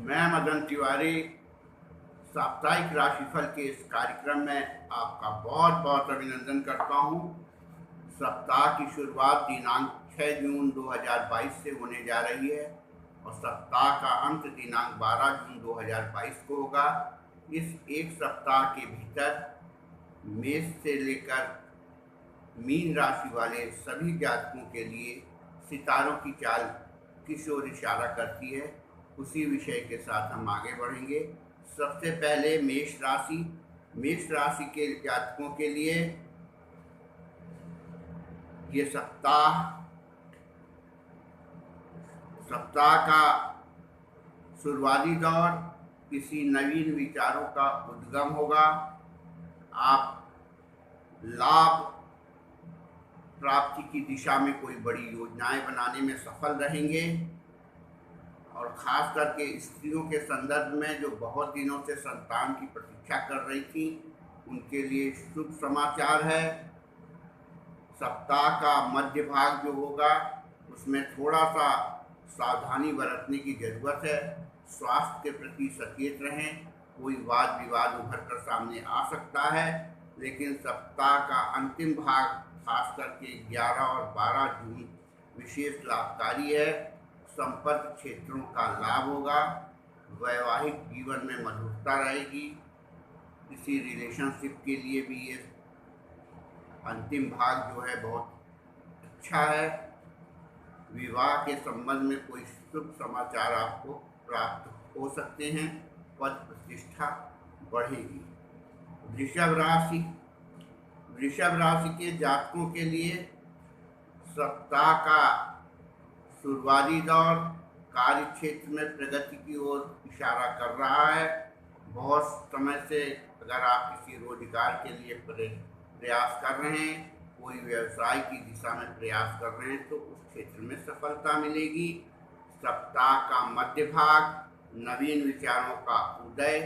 मैं मदन तिवारी साप्ताहिक राशिफल के इस कार्यक्रम में आपका बहुत बहुत अभिनंदन करता हूँ। सप्ताह की शुरुआत दिनांक 6 जून 2022 से होने जा रही है और सप्ताह का अंत दिनांक 12 जून 2022 को होगा। इस एक सप्ताह के भीतर मेष से लेकर मीन राशि वाले सभी जातकों के लिए सितारों की चाल किस ओर इशारा करती है, उसी विषय के साथ हम आगे बढ़ेंगे। सबसे पहले मेष राशि के जातकों के लिए ये सप्ताह का शुरुआती दौर किसी नवीन विचारों का उद्गम होगा। आप लाभ प्राप्ति की दिशा में कोई बड़ी योजनाएं बनाने में सफल रहेंगे और खास करके स्त्रियों के संदर्भ में जो बहुत दिनों से संतान की प्रतीक्षा कर रही थी, उनके लिए शुभ समाचार है। सप्ताह का मध्य भाग जो होगा उसमें थोड़ा सा सावधानी बरतने की ज़रूरत है। स्वास्थ्य के प्रति सचेत रहें। कोई वाद विवाद उभर कर सामने आ सकता है, लेकिन सप्ताह का अंतिम भाग खास करके 11 और 12 जून विशेष लाभकारी है। संपर्क क्षेत्रों का लाभ होगा। वैवाहिक जीवन में मधुरता रहेगी। किसी रिलेशनशिप के लिए भी ये अंतिम भाग जो है बहुत अच्छा है। विवाह के संबंध में कोई शुभ समाचार आपको प्राप्त हो सकते हैं। पद प्रतिष्ठा बढ़ेगी। वृषभ राशि के जातकों के लिए सप्ताह का शुरुआती दौर कार्य क्षेत्र में प्रगति की ओर इशारा कर रहा है। बहुत समय से अगर आप किसी रोजगार के लिए प्रयास कर रहे हैं, कोई व्यवसाय की दिशा में प्रयास कर रहे हैं, तो उस क्षेत्र में सफलता मिलेगी। सप्ताह का मध्य भाग नवीन विचारों का उदय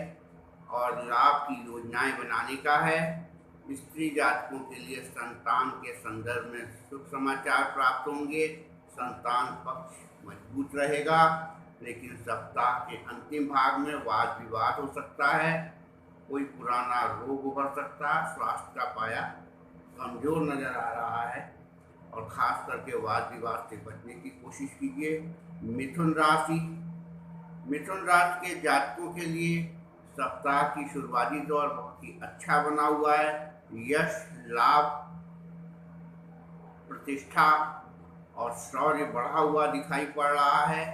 और लाभ की योजनाएं बनाने का है। स्त्री जातकों के लिए संतान के संदर्भ में शुभ समाचार प्राप्त होंगे। संतान पक्ष मजबूत रहेगा, लेकिन सप्ताह के अंतिम भाग में वाद विवाद हो सकता है। कोई पुराना रोग उभर सकता है। स्वास्थ्य का पाया कमजोर नजर आ रहा है और खास करके वाद विवाद से बचने की कोशिश कीजिए। मिथुन राशि के जातकों के लिए सप्ताह की शुरुआती दौर बहुत ही अच्छा बना हुआ है। यश, लाभ, प्रतिष्ठा और शौर्य बढ़ा हुआ दिखाई पड़ रहा है।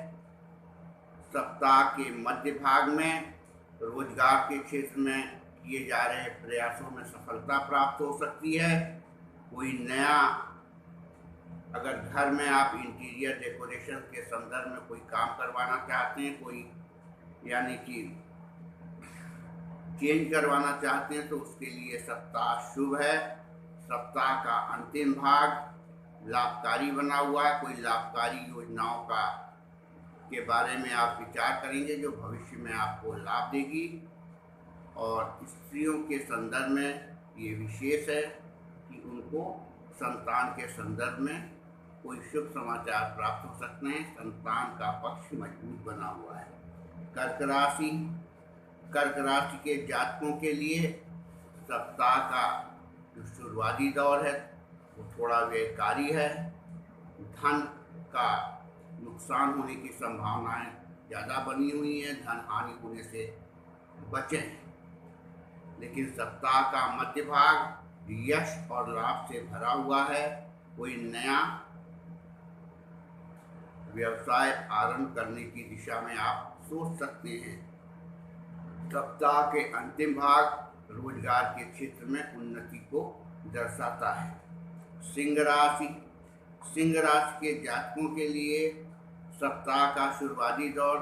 सप्ताह के मध्य भाग में रोजगार के क्षेत्र में किए जा रहे प्रयासों में सफलता प्राप्त हो सकती है। कोई नया, अगर घर में आप इंटीरियर डेकोरेशन के संदर्भ में कोई काम करवाना चाहते हैं, कोई यानी कि चेंज करवाना चाहते हैं, तो उसके लिए सप्ताह शुभ है। सप्ताह का अंतिम भाग लाभकारी बना हुआ है। कोई लाभकारी योजनाओं के बारे में आप विचार करेंगे जो भविष्य में आपको लाभ देगी। और स्त्रियों के संदर्भ में ये विशेष है कि उनको संतान के संदर्भ में कोई शुभ समाचार प्राप्त हो सकते हैं। संतान का पक्ष मजबूत बना हुआ है। कर्क राशि के जातकों के लिए सप्ताह का जो शुरुआती दौर है वो थोड़ा व्ययकारी है। धन का नुकसान होने की संभावनाएं ज़्यादा बनी हुई हैं। धन हानि होने से बचें। लेकिन सप्ताह का मध्य भाग यश और लाभ से भरा हुआ है। कोई नया व्यवसाय आरंभ करने की दिशा में आप सोच सकते हैं। सप्ताह के अंतिम भाग रोजगार के क्षेत्र में उन्नति को दर्शाता है। सिंह राशि के जातकों के लिए सप्ताह का शुरुआती दौर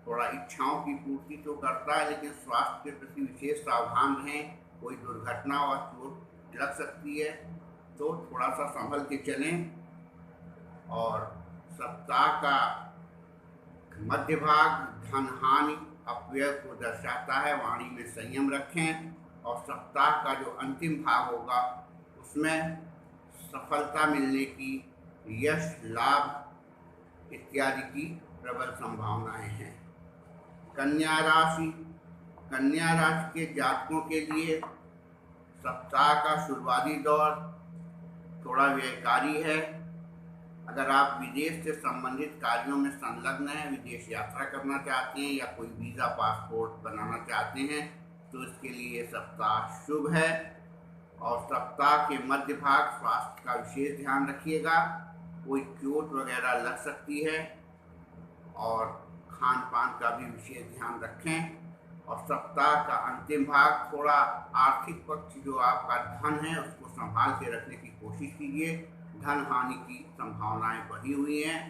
थोड़ा इच्छाओं की पूर्ति तो करता है, लेकिन स्वास्थ्य के प्रति विशेष सावधान रहें। कोई दुर्घटना और चोट लग सकती है, तो थोड़ा सा संभल के चलें। और सप्ताह का मध्य भाग धन हानि अपव्यय को दर्शाता है। वाणी में संयम रखें। और सप्ताह का जो अंतिम भाग होगा उसमें सफलता मिलने की, यश, लाभ इत्यादि की प्रबल संभावनाएं हैं। कन्या राशि। कन्या राशि के जातकों के लिए सप्ताह का शुरुआती दौर थोड़ा व्ययकारी है। अगर आप विदेश से संबंधित कार्यों में संलग्न हैं, विदेश यात्रा करना चाहते हैं या कोई वीज़ा पासपोर्ट बनाना चाहते हैं, तो इसके लिए ये सप्ताह शुभ है। और सप्ताह के मध्य भाग स्वास्थ्य का विशेष ध्यान रखिएगा, कोई चोट वगैरह लग सकती है, और खान पान का भी विशेष ध्यान रखें। और सप्ताह का अंतिम भाग थोड़ा आर्थिक पक्ष जो आपका धन है उसको संभाल के रखने की कोशिश कीजिए, धन हानि की संभावनाएं बढ़ी हुई हैं,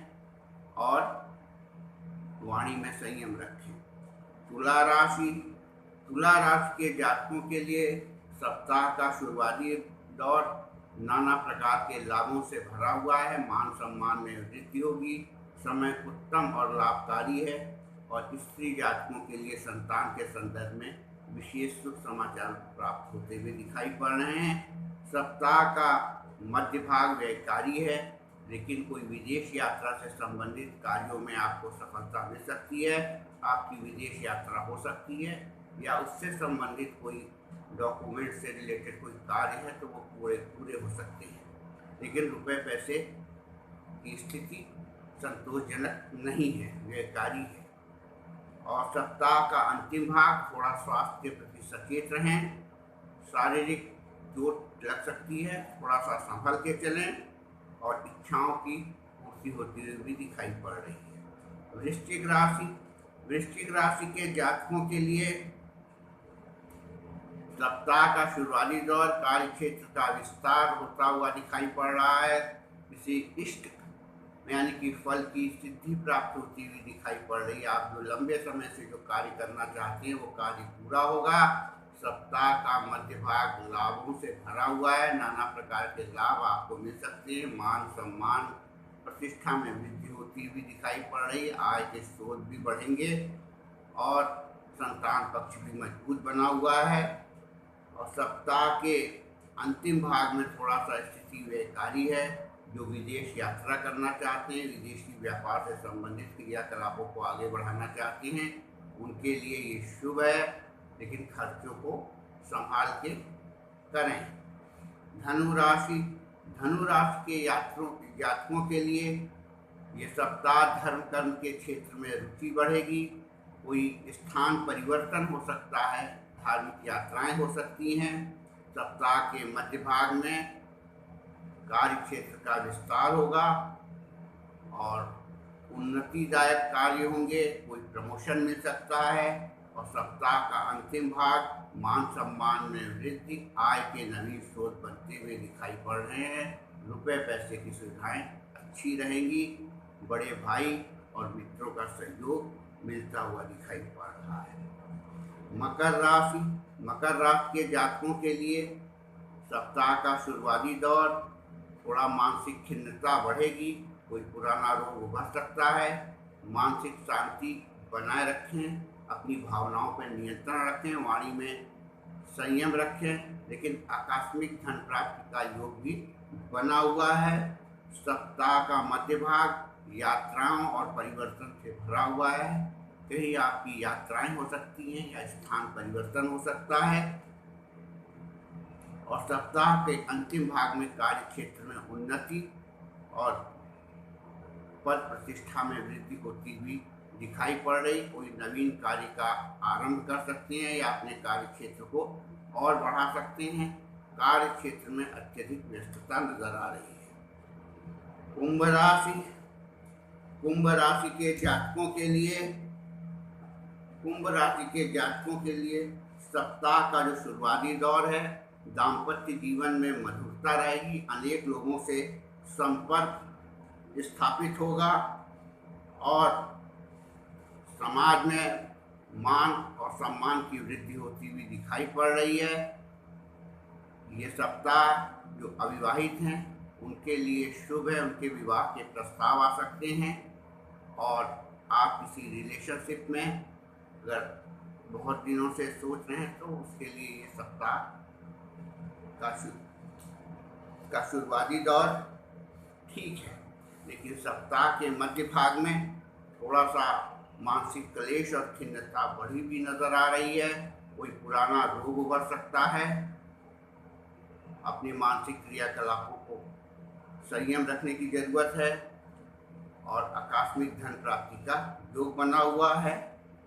और वाणी में संयम रखें। तुला राशि। तुला राशि के जातकों के लिए सप्ताह का शुरुआती दौर नाना प्रकार के लाभों से भरा हुआ है। मान सम्मान में वृद्धि होगी, समय उत्तम और लाभकारी है, और स्त्री जातकों के लिए संतान के संदर्भ में विशेष शुभ समाचार प्राप्त होते हुए दिखाई पड़ रहे हैं। सप्ताह का मध्य भाग व्ययकारी है, लेकिन कोई विदेश यात्रा से संबंधित कार्यों में आपको सफलता मिल सकती है। आपकी विदेश यात्रा हो सकती है, या उससे संबंधित कोई डॉक्यूमेंट से रिलेटेड कोई कार्य है तो वो पूरे हो सकते हैं, लेकिन रुपए पैसे की स्थिति संतोषजनक नहीं है, व्ययकारी है। और सप्ताह का अंतिम भाग थोड़ा स्वास्थ्य के प्रति सचेत रहें, शारीरिक चोट लग सकती है, थोड़ा सा संभल के चलें, और इच्छाओं की पूर्ति होती हुई भी दिखाई पड़ रही है। वृश्चिक राशि। वृश्चिक राशि के जातकों के लिए सप्ताह का शुरुआती दौर कार्य क्षेत्र का विस्तार होता हुआ दिखाई पड़ रहा है। किसी इष्ट यानी कि फल की सिद्धि प्राप्त होती हुई दिखाई पड़ रही है। आप जो लंबे समय से जो कार्य करना चाहते हैं वो कार्य पूरा होगा। सप्ताह का मध्य भाग लाभों से भरा हुआ है, नाना प्रकार के लाभ आपको मिल सकते हैं। मान सम्मान प्रतिष्ठा में वृद्धि होती हुई दिखाई पड़ रही है। आय के स्रोत भी बढ़ेंगे, और संतान पक्ष भी मजबूत बना हुआ है। और सप्ताह के अंतिम भाग में थोड़ा सा स्थिति व्ययकारी है। जो विदेश यात्रा करना चाहते हैं, विदेशी व्यापार से संबंधित क्रियाकलापों को आगे बढ़ाना चाहते हैं, उनके लिए ये शुभ है, लेकिन खर्चों को संभाल के करें। धनु राशि। धनु राशि के जातकों के लिए ये सप्ताह धर्म कर्म के क्षेत्र में रुचि बढ़ेगी। कोई स्थान परिवर्तन हो सकता है, धार्मिक यात्राएं हो सकती हैं। सप्ताह के मध्य भाग में कार्य क्षेत्र का विस्तार होगा, और उन्नतिदायक कार्य होंगे, कोई प्रमोशन मिल सकता है। और सप्ताह का अंतिम भाग मान सम्मान में वृद्धि, आय के नवीन स्रोत बनते हुए दिखाई पड़ रहे हैं। रुपए पैसे की सुविधाएं अच्छी रहेंगी। बड़े भाई और मित्रों का सहयोग मिलता हुआ दिखाई पड़ रहा है। मकर राशि। मकर राशि के जातकों के लिए सप्ताह का शुरुआती दौर थोड़ा मानसिक खिन्नता बढ़ेगी, कोई पुराना रोग उभर सकता है। मानसिक शांति बनाए रखें, अपनी भावनाओं पर नियंत्रण रखें, वाणी में संयम रखें, लेकिन आकस्मिक धन प्राप्ति का योग भी बना हुआ है। सप्ताह का मध्य भाग यात्राओं और परिवर्तन से भरा हुआ है। कहीं आपकी यात्राएं हो सकती हैं या स्थान परिवर्तन हो सकता है। और सप्ताह के अंतिम भाग में कार्य क्षेत्र में उन्नति और पद प्रतिष्ठा में वृद्धि होती हुई दिखाई पड़ रही। कोई नवीन कार्य का आरंभ कर सकते हैं या अपने कार्य क्षेत्र को और बढ़ा सकते हैं। कार्य क्षेत्र में अत्यधिक व्यस्तता नजर आ रही है। कुंभ राशि। कुंभ राशि के जातकों के लिए सप्ताह का जो शुरुआती दौर है, दाम्पत्य जीवन में मधुरता रहेगी। अनेक लोगों से संपर्क स्थापित होगा, और समाज में मान और सम्मान की वृद्धि होती हुई दिखाई पड़ रही है। ये सप्ताह जो अविवाहित हैं उनके लिए शुभ है, उनके विवाह के प्रस्ताव आ सकते हैं। और आप किसी रिलेशनशिप में अगर बहुत दिनों से सोच रहे हैं तो उसके लिए ये सप्ताह का शुरुआती दौर ठीक है, लेकिन सप्ताह के मध्य भाग में थोड़ा सा मानसिक क्लेश और खिन्नता बढ़ी भी नजर आ रही है। कोई पुराना रोग उभर सकता है। अपनी मानसिक क्रियाकलापों को संयम रखने की जरूरत है। और आकस्मिक धन प्राप्ति का योग बना हुआ है।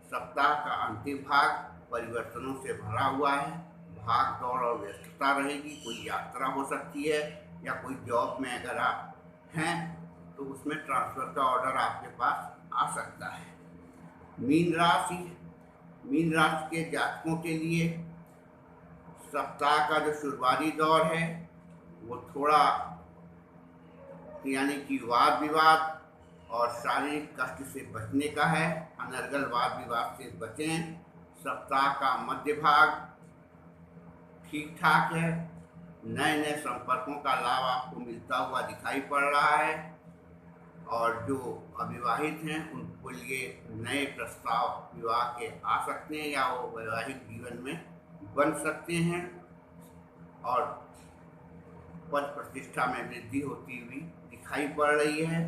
सप्ताह का अंतिम भाग परिवर्तनों से भरा हुआ है। भाग दौड़ और व्यस्तता रहेगी। कोई यात्रा हो सकती है या कोई जॉब में अगर आप हैं तो उसमें ट्रांसफर का ऑर्डर आपके पास आ सकता है। मीन राशि के जातकों के लिए सप्ताह का जो शुरुआती दौर है वो थोड़ा यानी कि वाद विवाद और शारीरिक कष्ट से बचने का है। अनर्गल वाद विवाद से बचें। सप्ताह का मध्य भाग ठीक ठाक है। नए नए संपर्कों का लाभ आपको मिलता हुआ दिखाई पड़ रहा है। और जो अविवाहित हैं उनको लिए नए प्रस्ताव विवाह के आ सकते हैं या वो वैवाहिक जीवन में बन सकते हैं। और पद प्रतिष्ठा में वृद्धि होती हुई दिखाई पड़ रही है।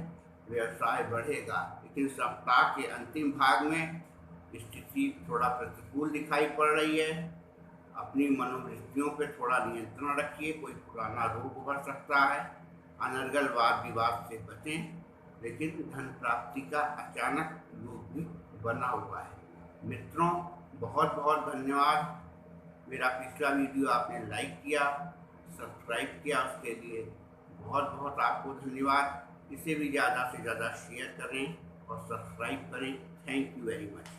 व्यवसाय बढ़ेगा। लेकिन सप्ताह के अंतिम भाग में स्थिति थोड़ा प्रतिकूल दिखाई पड़ रही है। अपनी मनोवृत्तियों पर थोड़ा नियंत्रण रखिए। कोई पुराना रोग उभर सकता है। अनर्गल वाद विवाद से बचें। लेकिन धन प्राप्ति का अचानक योग भी बना हुआ है। मित्रों, बहुत बहुत धन्यवाद। मेरा पिछला वीडियो आपने लाइक किया, सब्सक्राइब किया, उसके लिए बहुत बहुत आपको धन्यवाद। इसे भी ज़्यादा से ज़्यादा शेयर करें और सब्सक्राइब करें। Thank you very much.